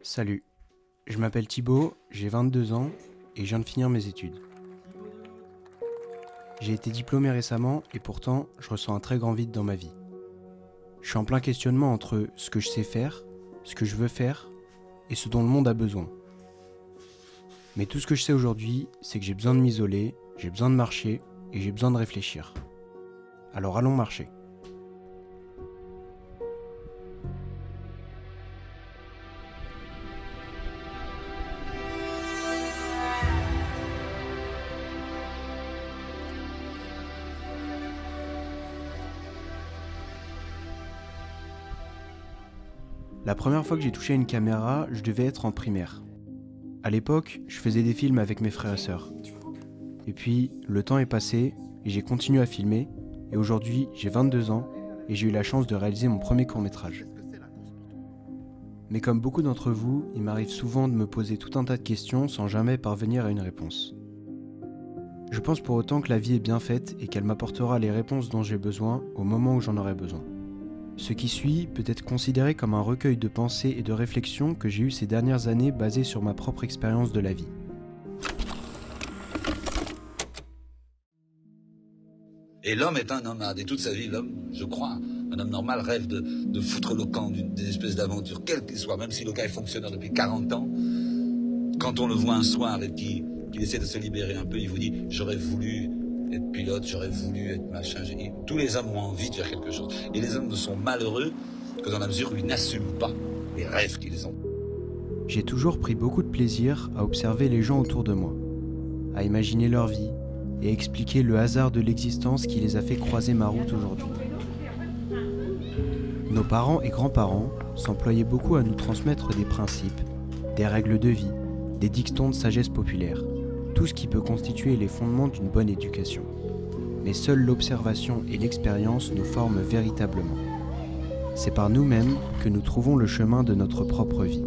Salut, je m'appelle Thibaut, j'ai 22 ans et je viens de finir mes études. J'ai été diplômé récemment et pourtant je ressens un très grand vide dans ma vie. Je suis en plein questionnement entre ce que je sais faire, ce que je veux faire et ce dont le monde a besoin. Mais tout ce que je sais aujourd'hui, c'est que j'ai besoin de m'isoler, j'ai besoin de marcher et j'ai besoin de réfléchir. Alors allons marcher. La première fois que j'ai touché une caméra, je devais être en primaire. À l'époque, je faisais des films avec mes frères et sœurs. Et puis, le temps est passé et j'ai continué à filmer. Et aujourd'hui, j'ai 22 ans et j'ai eu la chance de réaliser mon premier court-métrage. Mais comme beaucoup d'entre vous, il m'arrive souvent de me poser tout un tas de questions sans jamais parvenir à une réponse. Je pense pour autant que la vie est bien faite et qu'elle m'apportera les réponses dont j'ai besoin au moment où j'en aurai besoin. Ce qui suit peut être considéré comme un recueil de pensées et de réflexions que j'ai eues ces dernières années basées sur ma propre expérience de la vie. Et l'homme est un nomade, et toute sa vie, l'homme, je crois, un homme normal rêve de foutre le camp d'une espèce d'aventure, quelle qu'il soit, même si le gars est fonctionnaire depuis 40 ans. Quand on le voit un soir et qu'il essaie de se libérer un peu, il vous dit « j'aurais voulu être pilote, j'aurais voulu être machin ». Tous les hommes ont envie de faire quelque chose. Et les hommes ne sont malheureux que dans la mesure où ils n'assument pas les rêves qu'ils ont. J'ai toujours pris beaucoup de plaisir à observer les gens autour de moi, à imaginer leur vie et expliquer le hasard de l'existence qui les a fait croiser ma route aujourd'hui. Nos parents et grands-parents s'employaient beaucoup à nous transmettre des principes, des règles de vie, des dictons de sagesse populaire, tout ce qui peut constituer les fondements d'une bonne éducation. Mais seule l'observation et l'expérience nous forment véritablement. C'est par nous-mêmes que nous trouvons le chemin de notre propre vie.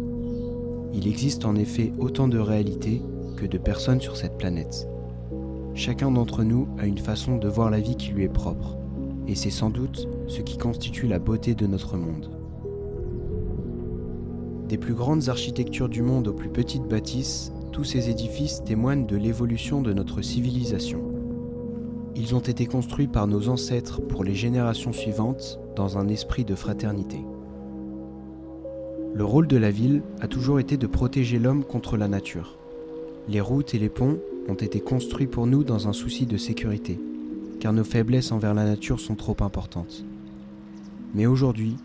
Il existe en effet autant de réalités que de personnes sur cette planète. Chacun d'entre nous a une façon de voir la vie qui lui est propre, et c'est sans doute ce qui constitue la beauté de notre monde. Des plus grandes architectures du monde aux plus petites bâtisses, tous ces édifices témoignent de l'évolution de notre civilisation. Ils ont été construits par nos ancêtres pour les générations suivantes dans un esprit de fraternité. Le rôle de la ville a toujours été de protéger l'homme contre la nature. Les routes et les ponts ont été construits pour nous dans un souci de sécurité, car nos faiblesses envers la nature sont trop importantes. Mais aujourd'hui,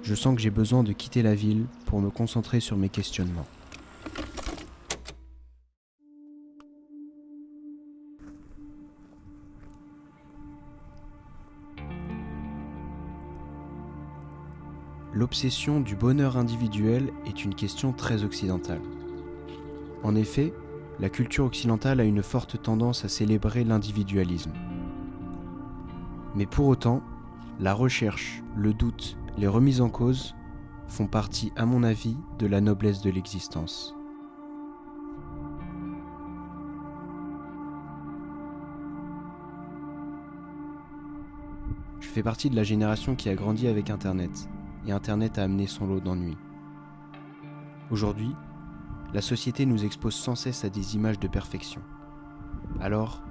je sens que j'ai besoin de quitter la ville pour me concentrer sur mes questionnements. L'obsession du bonheur individuel est une question très occidentale. En effet, la culture occidentale a une forte tendance à célébrer l'individualisme. Mais pour autant, la recherche, le doute, les remises en cause font partie, à mon avis, de la noblesse de l'existence. Je fais partie de la génération qui a grandi avec Internet, et Internet a amené son lot d'ennuis. Aujourd'hui, la société nous expose sans cesse à des images de perfection. Alors,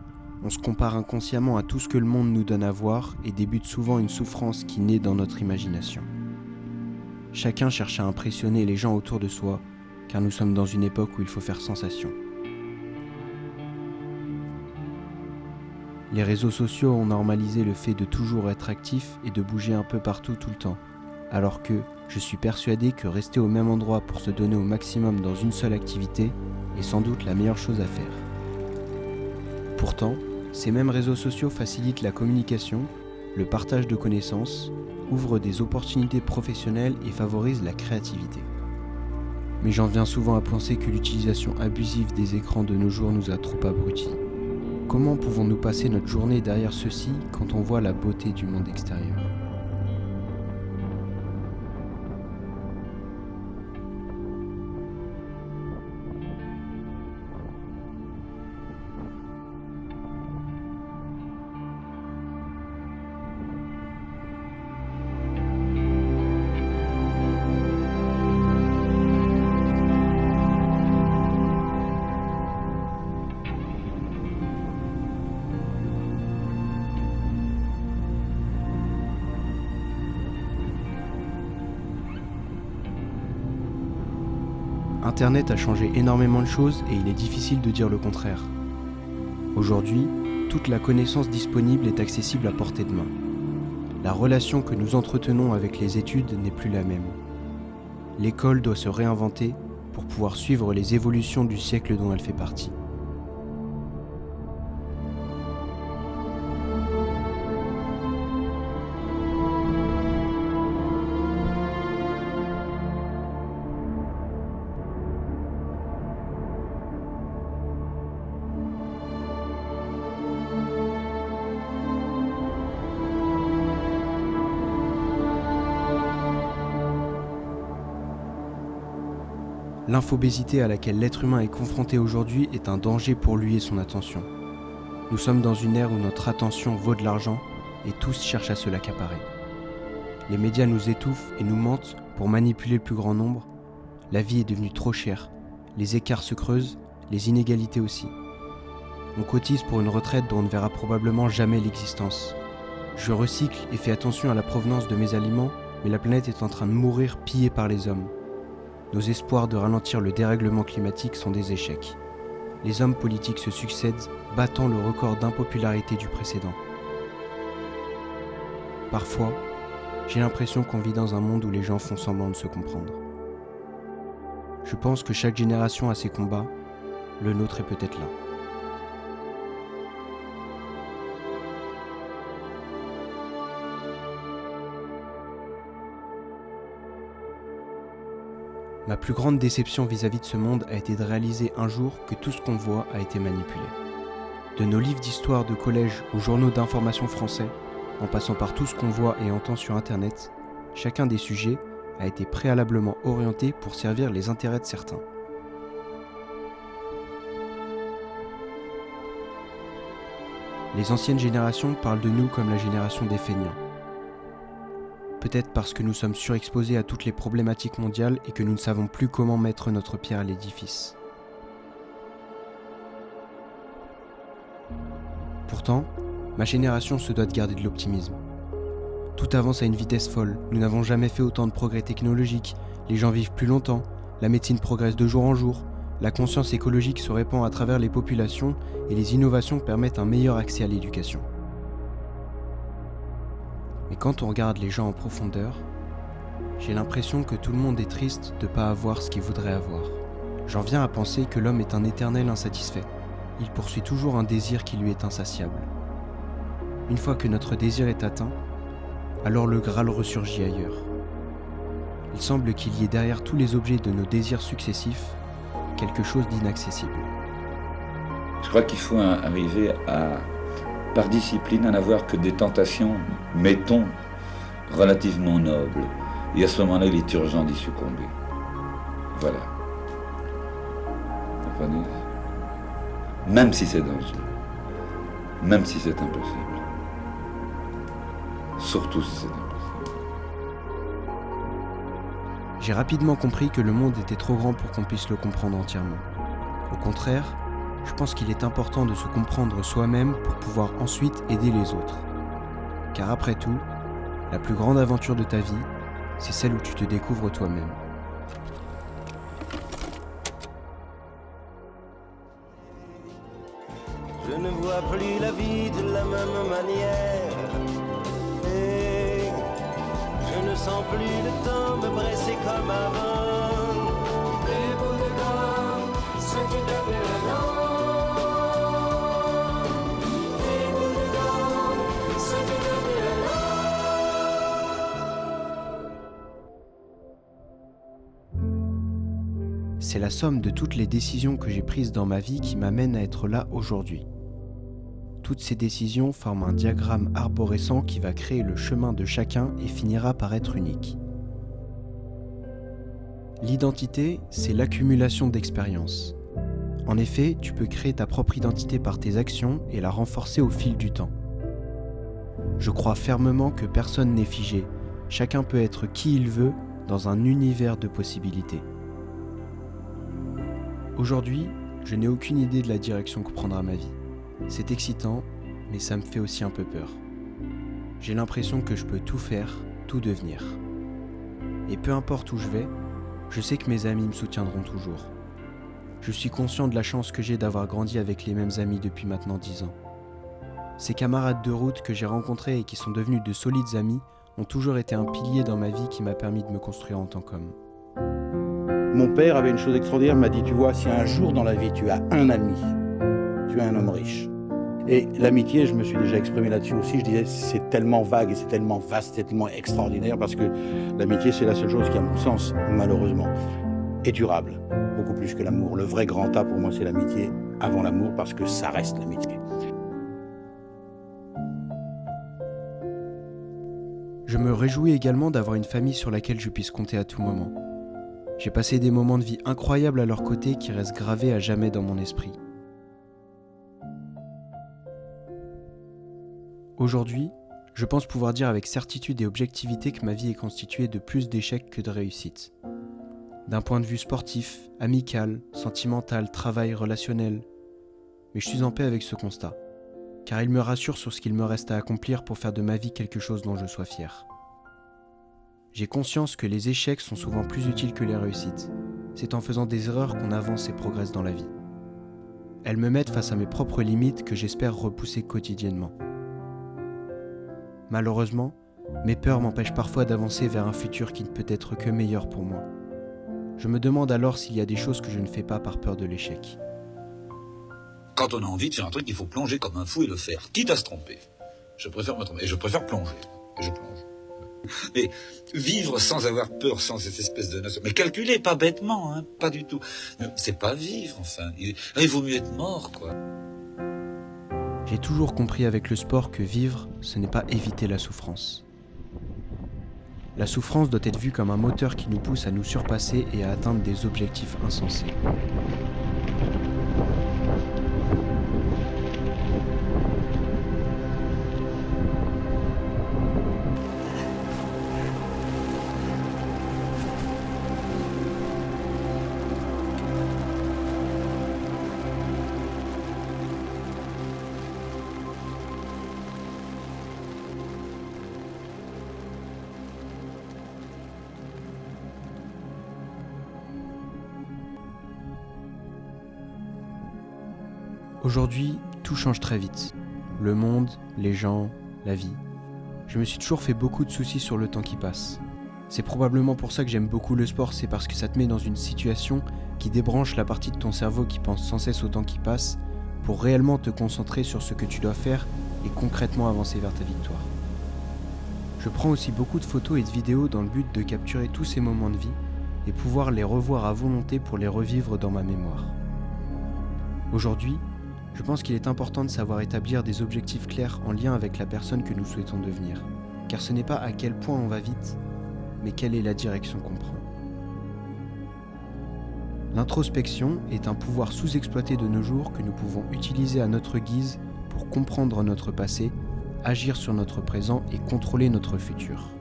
on se compare inconsciemment à tout ce que le monde nous donne à voir et débute souvent une souffrance qui naît dans notre imagination. Chacun cherche à impressionner les gens autour de soi, car nous sommes dans une époque où il faut faire sensation. Les réseaux sociaux ont normalisé le fait de toujours être actif et de bouger un peu partout tout le temps, alors que je suis persuadé que rester au même endroit pour se donner au maximum dans une seule activité est sans doute la meilleure chose à faire. Pourtant, ces mêmes réseaux sociaux facilitent la communication, le partage de connaissances, ouvrent des opportunités professionnelles et favorisent la créativité. Mais j'en viens souvent à penser que l'utilisation abusive des écrans de nos jours nous a trop abrutis. Comment pouvons-nous passer notre journée derrière ceci quand on voit la beauté du monde extérieur ? Internet a changé énormément de choses et il est difficile de dire le contraire. Aujourd'hui, toute la connaissance disponible est accessible à portée de main. La relation que nous entretenons avec les études n'est plus la même. L'école doit se réinventer pour pouvoir suivre les évolutions du siècle dont elle fait partie. L'infobésité à laquelle l'être humain est confronté aujourd'hui est un danger pour lui et son attention. Nous sommes dans une ère où notre attention vaut de l'argent et tous cherchent à se l'accaparer. Les médias nous étouffent et nous mentent pour manipuler le plus grand nombre. La vie est devenue trop chère, les écarts se creusent, les inégalités aussi. On cotise pour une retraite dont on ne verra probablement jamais l'existence. Je recycle et fais attention à la provenance de mes aliments, mais la planète est en train de mourir pillée par les hommes. Nos espoirs de ralentir le dérèglement climatique sont des échecs. Les hommes politiques se succèdent, battant le record d'impopularité du précédent. Parfois, j'ai l'impression qu'on vit dans un monde où les gens font semblant de se comprendre. Je pense que chaque génération a ses combats, le nôtre est peut-être là. Ma plus grande déception vis-à-vis de ce monde a été de réaliser un jour que tout ce qu'on voit a été manipulé. De nos livres d'histoire de collège aux journaux d'information français, en passant par tout ce qu'on voit et entend sur Internet, chacun des sujets a été préalablement orienté pour servir les intérêts de certains. Les anciennes générations parlent de nous comme la génération des feignants. Peut-être parce que nous sommes surexposés à toutes les problématiques mondiales et que nous ne savons plus comment mettre notre pierre à l'édifice. Pourtant, ma génération se doit de garder de l'optimisme. Tout avance à une vitesse folle, nous n'avons jamais fait autant de progrès technologiques, les gens vivent plus longtemps, la médecine progresse de jour en jour, la conscience écologique se répand à travers les populations et les innovations permettent un meilleur accès à l'éducation. Mais quand on regarde les gens en profondeur, j'ai l'impression que tout le monde est triste de ne pas avoir ce qu'il voudrait avoir. J'en viens à penser que l'homme est un éternel insatisfait. Il poursuit toujours un désir qui lui est insatiable. Une fois que notre désir est atteint, alors le Graal ressurgit ailleurs. Il semble qu'il y ait derrière tous les objets de nos désirs successifs quelque chose d'inaccessible. Je crois qu'il faut arriver à, par discipline, à n'avoir que des tentations, mettons, relativement nobles. Et à ce moment-là, il est urgent d'y succomber. Voilà. Vous comprenez ? Même si c'est dangereux. Même si c'est impossible. Surtout si c'est impossible. J'ai rapidement compris que le monde était trop grand pour qu'on puisse le comprendre entièrement. Au contraire, je pense qu'il est important de se comprendre soi-même pour pouvoir ensuite aider les autres. Car après tout, la plus grande aventure de ta vie, c'est celle où tu te découvres toi-même. Je ne vois plus la vie de la même manière. Et je ne sens plus le temps me presser comme avant. Les bouts de gomme sont devenus lents. Les bouts de gomme sont devenus lents. C'est la somme de toutes les décisions que j'ai prises dans ma vie qui m'amènent à être là aujourd'hui. Toutes ces décisions forment un diagramme arborescent qui va créer le chemin de chacun et finira par être unique. L'identité, c'est l'accumulation d'expériences. En effet, tu peux créer ta propre identité par tes actions et la renforcer au fil du temps. Je crois fermement que personne n'est figé. Chacun peut être qui il veut dans un univers de possibilités. Aujourd'hui, je n'ai aucune idée de la direction que prendra ma vie. C'est excitant, mais ça me fait aussi un peu peur. J'ai l'impression que je peux tout faire, tout devenir. Et peu importe où je vais, Je sais que mes amis me soutiendront toujours. Je suis conscient de la chance que j'ai d'avoir grandi avec les mêmes amis depuis maintenant 10 ans. Ces camarades de route que j'ai rencontrés et qui sont devenus de solides amis ont toujours été un pilier dans ma vie qui m'a permis de me construire en tant qu'homme. Mon père avait une chose extraordinaire, il m'a dit, tu vois, si un jour dans la vie tu as un ami, tu es un homme riche. Et l'amitié, je me suis déjà exprimé là-dessus aussi, je disais, c'est tellement vague et c'est tellement vaste, c'est tellement extraordinaire, parce que l'amitié, c'est la seule chose qui, à mon sens, malheureusement, est durable, beaucoup plus que l'amour. Le vrai grand A, pour moi, c'est l'amitié avant l'amour, parce que ça reste l'amitié. Je me réjouis également d'avoir une famille sur laquelle je puisse compter à tout moment. J'ai passé des moments de vie incroyables à leur côté qui restent gravés à jamais dans mon esprit. Aujourd'hui, je pense pouvoir dire avec certitude et objectivité que ma vie est constituée de plus d'échecs que de réussites. D'un point de vue sportif, amical, sentimental, travail, relationnel. Mais je suis en paix avec ce constat, car il me rassure sur ce qu'il me reste à accomplir pour faire de ma vie quelque chose dont je sois fier. J'ai conscience que les échecs sont souvent plus utiles que les réussites. C'est en faisant des erreurs qu'on avance et progresse dans la vie. Elles me mettent face à mes propres limites que j'espère repousser quotidiennement. Malheureusement, mes peurs m'empêchent parfois d'avancer vers un futur qui ne peut être que meilleur pour moi. Je me demande alors s'il y a des choses que je ne fais pas par peur de l'échec. Quand on a envie de faire un truc, il faut plonger comme un fou et le faire, quitte à se tromper. Je préfère me tromper, et je préfère plonger. Et je plonge. Mais vivre sans avoir peur, sans cette espèce de notion. Mais calculer, pas bêtement, hein, pas du tout. C'est pas vivre, enfin. Il vaut mieux être mort, quoi. J'ai toujours compris avec le sport que vivre, ce n'est pas éviter la souffrance. La souffrance doit être vue comme un moteur qui nous pousse à nous surpasser et à atteindre des objectifs insensés. Aujourd'hui, tout change très vite. Le monde, les gens, la vie. Je me suis toujours fait beaucoup de soucis sur le temps qui passe. C'est probablement pour ça que j'aime beaucoup le sport, c'est parce que ça te met dans une situation qui débranche la partie de ton cerveau qui pense sans cesse au temps qui passe pour réellement te concentrer sur ce que tu dois faire et concrètement avancer vers ta victoire. Je prends aussi beaucoup de photos et de vidéos dans le but de capturer tous ces moments de vie et pouvoir les revoir à volonté pour les revivre dans ma mémoire. Aujourd'hui, je pense qu'il est important de savoir établir des objectifs clairs en lien avec la personne que nous souhaitons devenir, car ce n'est pas à quel point on va vite, mais quelle est la direction qu'on prend. L'introspection est un pouvoir sous-exploité de nos jours que nous pouvons utiliser à notre guise pour comprendre notre passé, agir sur notre présent et contrôler notre futur.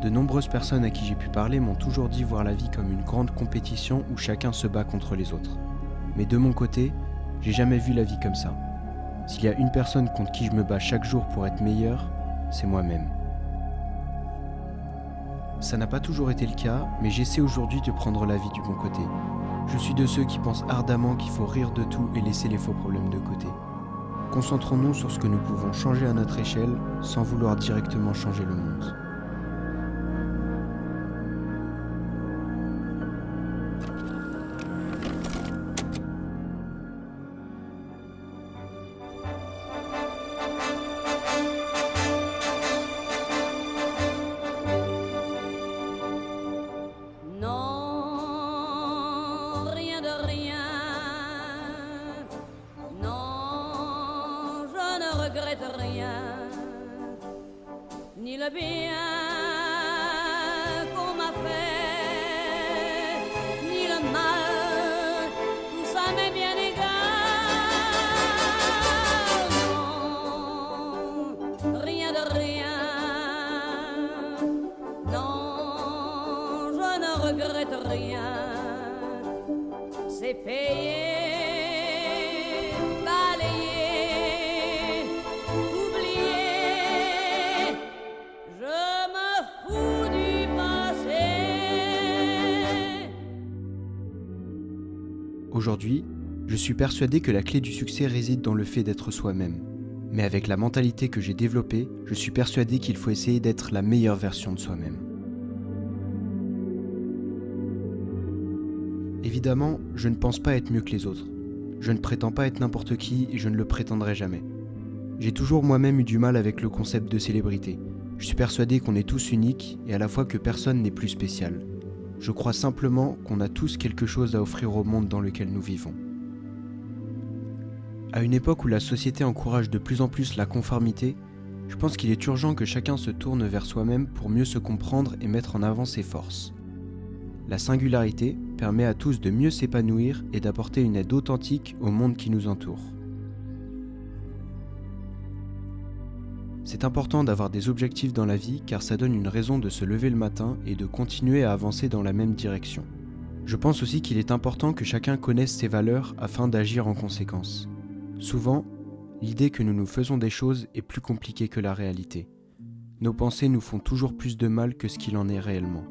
De nombreuses personnes à qui j'ai pu parler m'ont toujours dit voir la vie comme une grande compétition où chacun se bat contre les autres. Mais de mon côté, j'ai jamais vu la vie comme ça. S'il y a une personne contre qui je me bats chaque jour pour être meilleur, c'est moi-même. Ça n'a pas toujours été le cas, mais j'essaie aujourd'hui de prendre la vie du bon côté. Je suis de ceux qui pensent ardemment qu'il faut rire de tout et laisser les faux problèmes de côté. Concentrons-nous sur ce que nous pouvons changer à notre échelle sans vouloir directement changer le monde. Ni le bien qu'on m'a fait, ni le mal, tout ça m'est bien égal. Non, rien de rien. Non, je ne regrette rien. C'est payé. Je me fous du passé. Aujourd'hui, je suis persuadé que la clé du succès réside dans le fait d'être soi-même. Mais avec la mentalité que j'ai développée, je suis persuadé qu'il faut essayer d'être la meilleure version de soi-même. Évidemment, je ne pense pas être mieux que les autres. Je ne prétends pas être n'importe qui et je ne le prétendrai jamais. J'ai toujours moi-même eu du mal avec le concept de célébrité. Je suis persuadé qu'on est tous uniques et à la fois que personne n'est plus spécial. Je crois simplement qu'on a tous quelque chose à offrir au monde dans lequel nous vivons. À une époque où la société encourage de plus en plus la conformité, je pense qu'il est urgent que chacun se tourne vers soi-même pour mieux se comprendre et mettre en avant ses forces. La singularité permet à tous de mieux s'épanouir et d'apporter une aide authentique au monde qui nous entoure. C'est important d'avoir des objectifs dans la vie car ça donne une raison de se lever le matin et de continuer à avancer dans la même direction. Je pense aussi qu'il est important que chacun connaisse ses valeurs afin d'agir en conséquence. Souvent, l'idée que nous nous faisons des choses est plus compliquée que la réalité. Nos pensées nous font toujours plus de mal que ce qu'il en est réellement.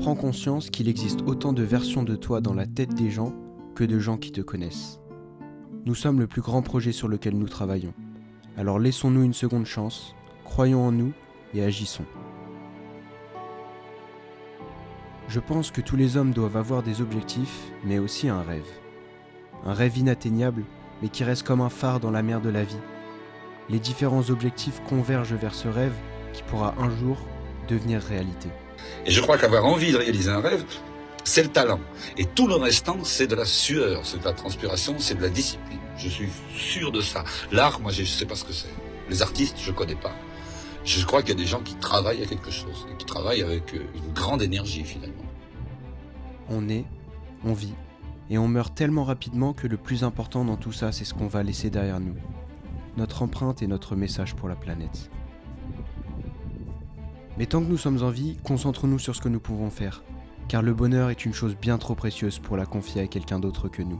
Prends conscience qu'il existe autant de versions de toi dans la tête des gens que de gens qui te connaissent. Nous sommes le plus grand projet sur lequel nous travaillons. Alors laissons-nous une seconde chance, croyons en nous et agissons. Je pense que tous les hommes doivent avoir des objectifs, mais aussi un rêve. Un rêve inatteignable, mais qui reste comme un phare dans la mer de la vie. Les différents objectifs convergent vers ce rêve qui pourra un jour devenir réalité. Et je crois qu'avoir envie de réaliser un rêve, c'est le talent. Et tout le restant, c'est de la sueur, c'est de la transpiration, c'est de la discipline. Je suis sûr de ça. L'art, moi, je ne sais pas ce que c'est. Les artistes, je ne connais pas. Je crois qu'il y a des gens qui travaillent à quelque chose, et qui travaillent avec une grande énergie, finalement. On est, on vit, et on meurt tellement rapidement que le plus important dans tout ça, c'est ce qu'on va laisser derrière nous. Notre empreinte et notre message pour la planète. Mais tant que nous sommes en vie, concentrons-nous sur ce que nous pouvons faire, car le bonheur est une chose bien trop précieuse pour la confier à quelqu'un d'autre que nous.